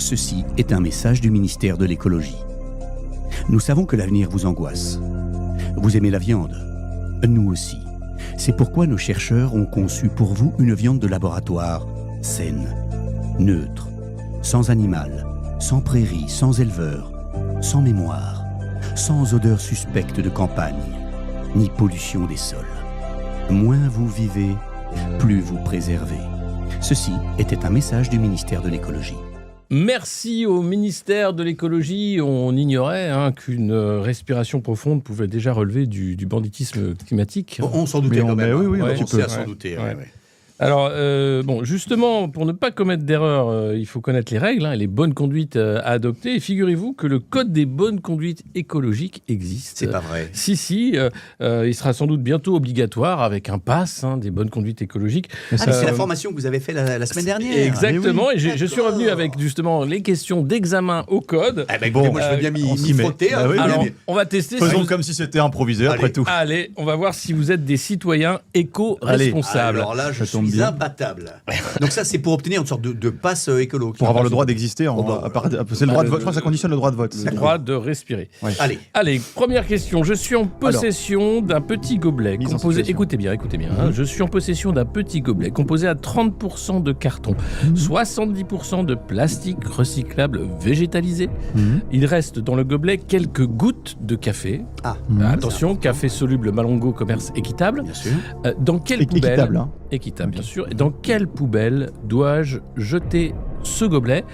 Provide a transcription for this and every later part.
Ceci est un message du ministère de l'écologie. Nous savons que l'avenir vous angoisse. Vous aimez la viande. Nous aussi. C'est pourquoi nos chercheurs ont conçu pour vous une viande de laboratoire saine, neutre, sans animal, sans prairie, sans éleveur, sans mémoire, sans odeur suspecte de campagne, ni pollution des sols. Moins vous vivez, plus vous préservez. Ceci était un message du ministère de l'écologie. Merci au ministère de l'écologie. On ignorait qu'une respiration profonde pouvait déjà relever du banditisme climatique. On s'en doutait quand même. Oui, on un petit sait peu. à s'en douter. Ouais. Alors, justement, pour ne pas commettre d'erreur, il faut connaître les règles et les bonnes conduites à adopter. Et figurez-vous que le code des bonnes conduites écologiques existe. C'est pas vrai. Si, il sera sans doute bientôt obligatoire avec un pass des bonnes conduites écologiques. C'est la formation que vous avez fait la semaine dernière. Exactement, et je suis revenu avec justement les questions d'examen au code. Moi, je veux bien m'y frotter. Alors, on va tester. Faisons comme si c'était improvisé après tout. Allez, on va voir si vous êtes des citoyens éco-responsables. Alors là, je suis imbattable. Donc ça, c'est pour obtenir une sorte de passe écolo. Pour avoir le droit d'exister, c'est le droit de vote. Je crois que ça conditionne le droit de vote. Le droit de respirer. Ouais. Allez, première question. Je suis en possession d'un petit gobelet composé. Écoutez bien. Je suis en possession d'un petit gobelet composé à 30% de carton, 70% de plastique recyclable végétalisé. Il reste dans le gobelet quelques gouttes de café. Attention, café soluble Malongo Commerce équitable. Bien sûr. Dans quelle poubelle Équitable. Équitable, bien sûr. Et dans quelle poubelle dois-je jeter ce gobelet ?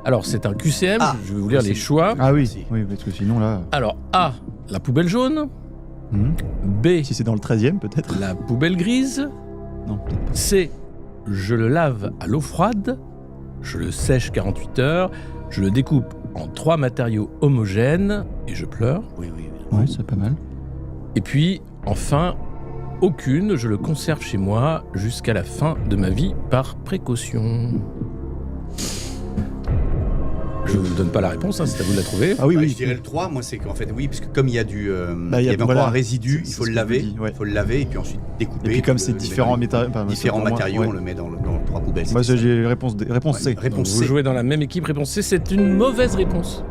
Alors, c'est un QCM, je vais vous lire les choix. Ah oui, parce que sinon là... Alors, A, la poubelle jaune. B, si c'est dans le 13e, peut-être. la poubelle grise. Non, peut-être pas. C, je le lave à l'eau froide. Je le sèche 48 heures. Je le découpe en 3 matériaux homogènes. Et je pleure. Oui. Ouais, c'est pas mal. Et puis, enfin... aucune, je le conserve chez moi jusqu'à la fin de ma vie par précaution. Je ne vous donne pas la réponse, c'est à vous de la trouver. Ah oui. Je dirais le 3, moi c'est qu'en fait, oui, parce que comme il y a il y avait voilà, encore un résidu, il c'est faut ce le que je laver, dis, ouais. il faut le laver et puis ensuite découper. Et puis comme c'est différents matériaux, on le met dans 3 poubelles. Moi j'ai réponse C. Réponse Vous C. jouez dans la même équipe, réponse C, c'est une mauvaise réponse.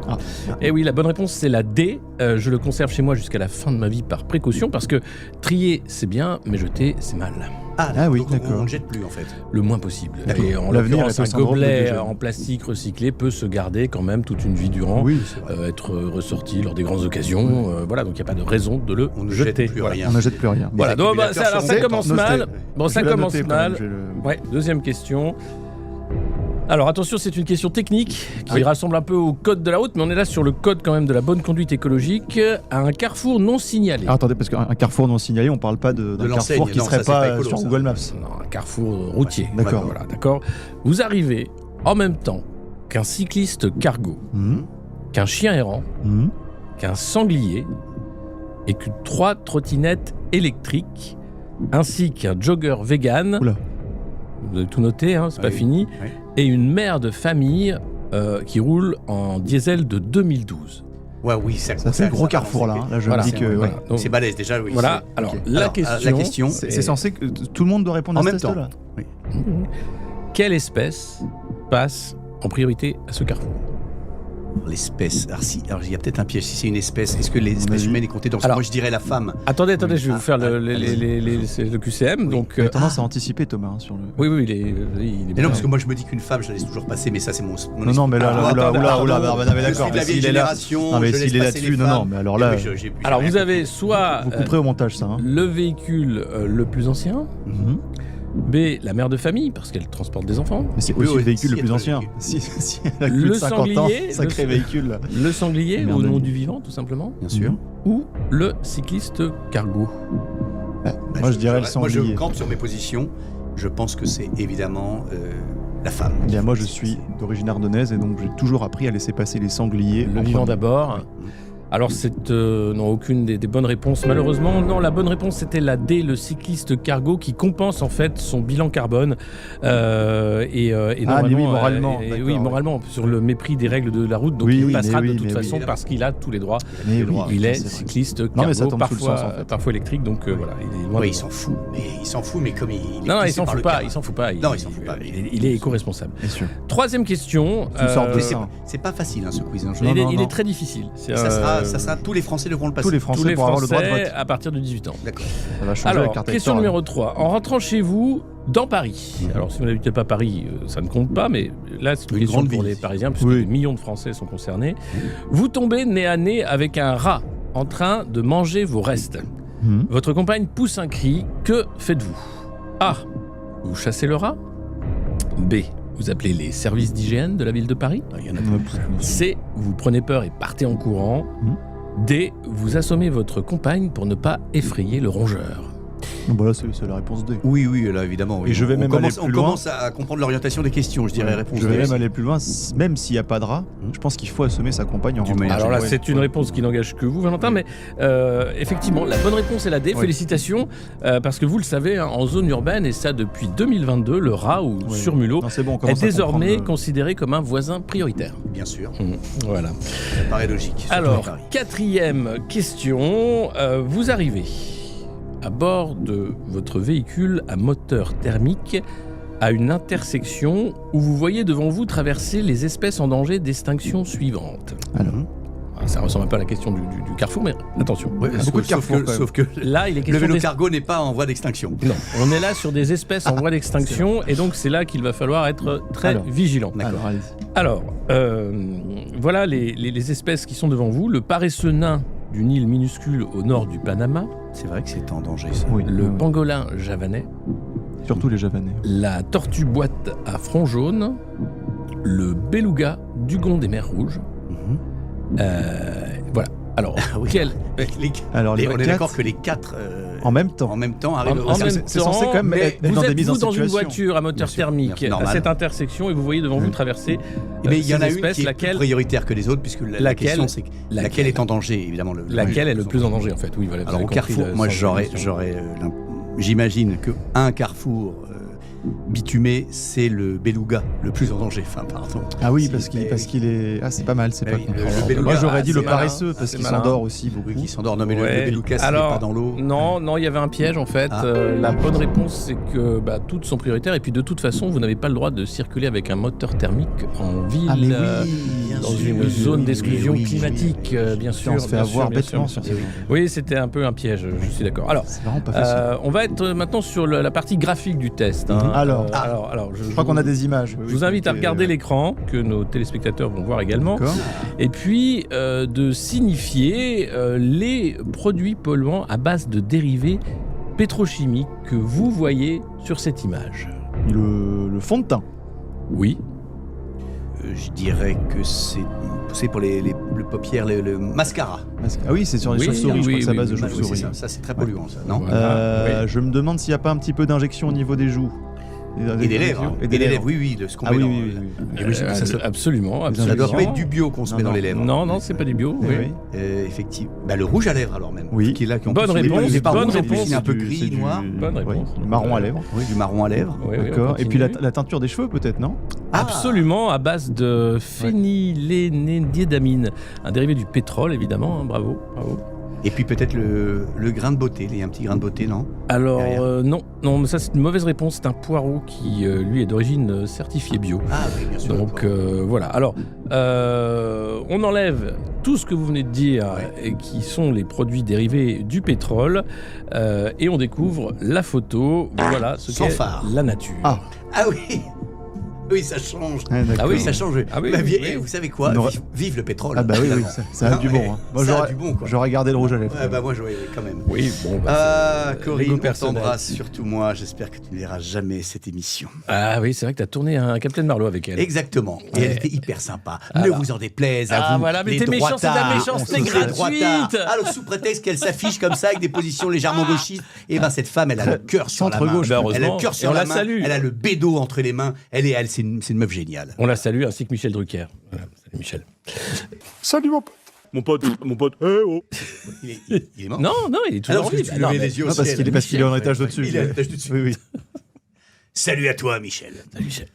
Et oui, la bonne réponse c'est la D, je le conserve chez moi jusqu'à la fin de ma vie par précaution, parce que trier c'est bien, mais jeter c'est mal. Ah oui, donc d'accord. on ne jette plus en fait. Le moins possible. D'accord. Et en L'avenir l'occurrence, est un au syndrome de gobelet Diogène. en plastique recyclé peut se garder quand même toute une vie durant, Oui, c'est vrai. être ressorti lors des grandes occasions. Voilà, donc il n'y a pas de raison de le On ne jeter. jette plus rien. On ne jette plus rien. Voilà, donc, alors ça commence mal. Bon, ça Je vais la commence noter quand mal. même, Ouais, deuxième question. Alors attention, c'est une question technique qui rassemble un peu au code de la route, mais on est là sur le code quand même de la bonne conduite écologique. À un carrefour non signalé. Alors, attendez, parce qu'un carrefour non signalé, on parle pas d'un carrefour qui serait pas sur Google Maps. Non, un carrefour routier. D'accord. Voilà, d'accord. Vous arrivez en même temps qu'un cycliste cargo, qu'un chien errant, qu'un sanglier et que 3 trottinettes électriques, ainsi qu'un jogger vegan. Oula. Vous avez tout noté, c'est pas fini. Oui. Et une mère de famille qui roule en diesel de 2012. Ouais, oui, ça fait le gros carrefour là. Là, je me dis que Donc, c'est balèze déjà. Oui. voilà. Alors, la question, c'est censé que tout le monde doit répondre en à ce même temps. test-là. Oui. quelle espèce passe en priorité à ce carrefour? L'espèce. Alors, il y a peut-être un piège. Si c'est une espèce, est-ce que l'espèce humaine est comptée dans ce? Moi, je dirais la femme. Attendez, je vais vous faire le QCM. Oui. Donc, Il a tendance à anticiper, Thomas, sur le... Oui, il est Mais non, parce que moi, je me dis qu'une femme, je la laisse toujours passer, mais ça, c'est mon. Non, mais là, mais d'accord. Mais s'il est là, mais s'il est là-dessus, non, mais alors là. Alors, vous avez soit vous couperez au montage ça. le véhicule le plus ancien, B, la mère de famille, parce qu'elle transporte des enfants. Mais c'est aussi le véhicule le plus ancien. Si elle a plus de 50 ans, sacré véhicule. Le sanglier, au nom du vivant, tout simplement. Bien sûr. Ou le cycliste cargo. Moi, je dirais le sanglier. Moi, je campe sur mes positions. Je pense que c'est évidemment la femme. Eh bien, moi, je suis d'origine ardennaise et donc j'ai toujours appris à laisser passer les sangliers. Le vivant d'abord. Alors, c'est non, aucune des bonnes réponses, malheureusement. Non, la bonne réponse, c'était la D, le cycliste cargo, qui compense en fait son bilan carbone. Et normalement, oui, moralement. Oui, moralement, sur le mépris des règles de la route. Donc, il passera de toute façon parce qu'il a tous les droits. Il est cycliste cargo, parfois électrique. Donc, voilà. Il est loin il s'en fout. Mais comme il est non, il s'en fout pas. Non, il s'en fout pas. Il est éco-responsable. Troisième question. C'est pas facile, ce quiz. Il est très difficile. Ça sera, tous les Français devront le passer. Tous les Français pour avoir le droit de vote. À partir de 18 ans. D'accord. Ça va changer Alors, la carte question électorale. numéro 3. En rentrant chez vous, dans Paris, alors si vous n'habitez pas Paris, ça ne compte pas, mais là, c'est une question pour les Parisiens, puisque des millions de Français sont concernés. Vous tombez nez à nez avec un rat en train de manger vos restes. Votre compagne pousse un cri. Que faites-vous? A. Vous chassez le rat. B. Vous appelez les services d'hygiène de la ville de Paris. Il y en a plus. C. Vous prenez peur et partez en courant. D. Vous assommez votre compagne pour ne pas effrayer le rongeur. Voilà, c'est la réponse D. Oui, là, évidemment. Oui. Et je vais même aller plus loin. On commence à comprendre l'orientation des questions, je dirais. Réponse Je vais D. même aller plus loin. Même s'il n'y a pas de rat, je pense qu'il faut assommer sa compagne en rentrant. Alors là, c'est une réponse qui n'engage que vous, Valentin, mais effectivement, la bonne réponse est la D. Félicitations, parce que vous le savez, en zone urbaine, et ça depuis 2022, le rat ou surmulot est désormais considéré comme un voisin prioritaire. Bien sûr. Voilà. Ça paraît logique. Alors, quatrième question. Vous arrivez à bord de votre véhicule à moteur thermique à une intersection où vous voyez devant vous traverser les espèces en danger d'extinction suivantes. Alors, ça ressemble un peu à la question du carrefour, mais attention. Beaucoup de carrefours. Sauf que là, il est question le vélo cargo n'est pas en voie d'extinction. Non, on est là sur des espèces en voie d'extinction, et donc c'est là qu'il va falloir être très vigilant. Alors, voilà les espèces qui sont devant vous. Le paresseux nain d'une île minuscule au nord du Panama. C'est vrai que c'est en danger, ça. Le pangolin javanais. Surtout les javanais. La tortue boîte à front jaune. Le beluga dugong des mers rouges. Voilà. Alors, on est d'accord que les quatre en même temps arrivent. C'est censé quand même être dans des mises en situation. Vous êtes dans une voiture à moteur thermique à cette intersection et vous voyez devant vous traverser mais il y en a une qui est plus prioritaire que les autres, puisque la question c'est laquelle est en danger, évidemment. Laquelle est le plus en danger, en fait. Oui, voilà. Alors au carrefour, moi j'imagine qu'un carrefour bitumé, c'est le beluga le plus en danger. Enfin, pardon. Ah oui, parce qu'il est. Ah, c'est pas mal, c'est pas con. Moi, j'aurais dit le paresseux, parce qu'il s'endort aussi beaucoup. Qui s'endort. Non, mais le beluga, c'est pas dans l'eau. Non, il y avait un piège en fait. La bonne réponse, c'est que toutes sont prioritaires. Et puis de toute façon, vous n'avez pas le droit de circuler avec un moteur thermique en ville, dans une zone d'exclusion climatique, bien sûr. On se fait avoir bêtement sur ça. Oui, c'était un peu un piège, je suis d'accord. Alors, c'est vraiment pas facile. On va être maintenant sur la partie graphique du test. Alors, je crois qu'on a des images. Je vous invite à regarder l'écran, que nos téléspectateurs vont voir également. Et puis, de signifier les produits polluants à base de dérivés pétrochimiques que vous voyez sur cette image. Le fond de teint. Oui. Je dirais que c'est pour les paupières, le mascara. Ah oui, c'est sur les chauves-souris, je crois que c'est à base de chauves-souris. Ça, c'est très polluant, ça, non? Je me demande s'il n'y a pas un petit peu d'injection au niveau des joues. Et des lèvres. Oui, ce qu'on met dans... Absolument. Ça doit pas être du bio qu'on se met dans les lèvres. Non, c'est pas du bio. Effectivement. Le rouge à lèvres, alors même. Oui. Bonne réponse. Il est un peu gris, noir. Bonne réponse. Du marron à lèvres. Oui, du marron à lèvres. D'accord. Et puis la teinture des cheveux, peut-être, non? Absolument, à base de phénylénédiédamine, un dérivé du pétrole, évidemment. Bravo. Et puis peut-être le grain de beauté, il y a un petit grain de beauté, non? Alors non, mais ça c'est une mauvaise réponse, c'est un poireau qui lui est d'origine certifiée bio. Ah oui, bien sûr. Donc voilà, alors on enlève tout ce que vous venez de dire, et qui sont les produits dérivés du pétrole, et on découvre la photo, voilà ce qu'est la nature. Ah oui. Oui, ça change. Ça change. Vous savez quoi? Vive le pétrole. Ah bah oui, ça a du bon. Moi, j'aurais gardé le rouge à lèvres. Moi, j'aurais quand même. Oui, bon. Corinne, on t'embrasse, surtout moi. J'espère que tu ne verras jamais cette émission. Ah oui, c'est vrai que tu as tourné un Captain Marlowe avec elle. Exactement. Et elle était hyper sympa. Ne vous en déplaise à vous. Voilà, mais t'es méchant, c'est de la méchanceté gratuite. Alors, sous prétexte qu'elle s'affiche comme ça avec des positions légèrement gauchistes, elle a le cœur sur la main. Elle a le cœur sur la main. Elle a le bédo entre les mains. C'est une meuf géniale. On la salue, ainsi que Michel Drucker. Voilà, salut Michel. Salut mon pote. mon pote, oh. Il est mort. Non, il est toujours parce que vivant. tu levais les yeux au parce ciel. qu'il est en étage au-dessus. Il est à l'étage dessus. Oui. Salut à toi, Michel. Salut, Michel.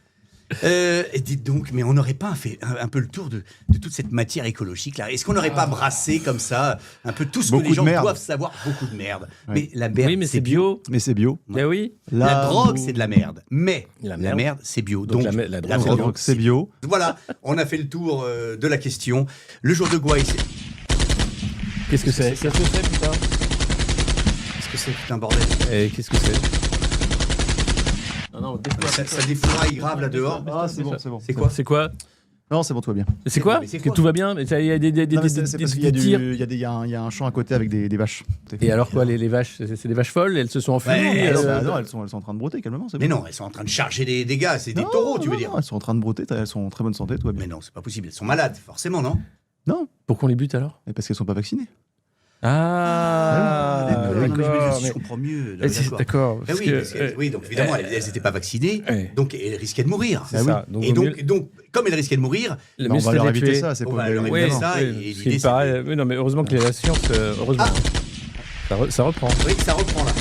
Et dites donc, mais on n'aurait pas fait un peu le tour de toute cette matière écologique là? Est-ce qu'on n'aurait pas brassé comme ça un peu tout ce que Beaucoup les gens de merde. doivent savoir? Beaucoup de merde. Ouais. Mais la merde, Oui, mais c'est bio. Mais c'est bio. Ben oui. La drogue, c'est de la merde. Mais La la merde. merde, c'est bio. Donc Donc, la drogue, La drogue, c'est bio. Voilà, on a fait le tour de la question. Le jour de Gouaille, c'est... Qu'est-ce que c'est? Qu'est-ce que c'est, putain? Qu'est-ce que c'est, putain, bordel? Qu'est-ce que c'est? Non, Ça défouraille grave là dehors. Ah, c'est bon. C'est quoi? C'est quoi? Non, c'est bon, tout va bien. C'est quoi? Mais c'est Que quoi? tout va bien? Mais il y a des Non, mais c'est parce qu'il y a tirs. il y a un champ à côté avec des vaches. Et alors quoi, les vaches? C'est des vaches folles? Elles se sont enfuies? Ouais, Non, elles sont en train de brouter, calmement. Mais non, elles sont en train de charger des dégâts. C'est des taureaux, tu veux dire? Elles sont en train de brouter, elles sont en très bonne santé, tout va bien. Mais non, c'est pas possible. Elles sont malades, forcément, non? Non, Pourquoi on les bute alors? mais parce qu'elles sont pas vaccinées. Je comprends mieux. D'accord. Ah oui, oui, donc évidemment, elles n'étaient pas vaccinées, donc elles risquaient de mourir. C'est ça. Et donc, comme elles risquaient de mourir, le On mieux, va c'était leur de les éviter tuer. ça, c'est on pas va leur Oui, éviter ça. oui, Et ce qui l'idée, me c'est paraît. Oui, non, mais heureusement que la science, heureusement, ça reprend. oui, ça reprend là.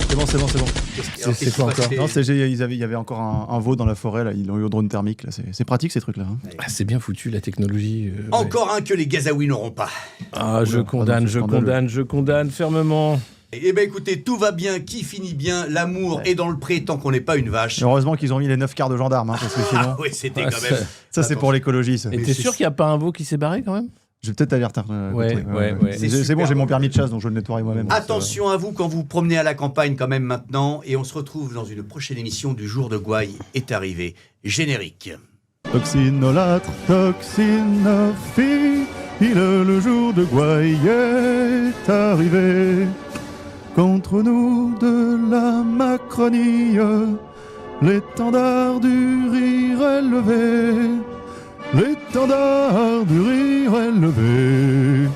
C'est bon. C'est quoi encore? Non, il y avait encore un veau dans la forêt, là. Ils ont eu au drone thermique, là. C'est pratique, ces trucs-là. Hein. Ah, c'est bien foutu la technologie. Ouais. Encore un que les Gazaouis n'auront pas. Ah, je condamne fermement. Eh ben écoutez, tout va bien, qui finit bien, l'amour est dans le pré tant qu'on n'est pas une vache. Heureusement qu'ils ont mis les 9 quarts de gendarmes, hein, parce que sinon. Ah oui, c'était quand même. Ça, c'est pour l'écologie, ça. Et t'es sûr qu'il n'y a pas un veau qui s'est barré quand même? Je vais peut-être aller Ouais. C'est bon, j'ai mon permis de chasse, donc je le nettoierai moi-même. Attention à vous quand vous promenez à la campagne quand même maintenant, et on se retrouve dans une prochaine émission du jour de Gouaille est arrivé. Générique. Toxinolâtre, toxinophile, le jour de Gouaille est arrivé. Contre nous de la Macronie, l'étendard du rire est levé. L'étendard du rire est levé.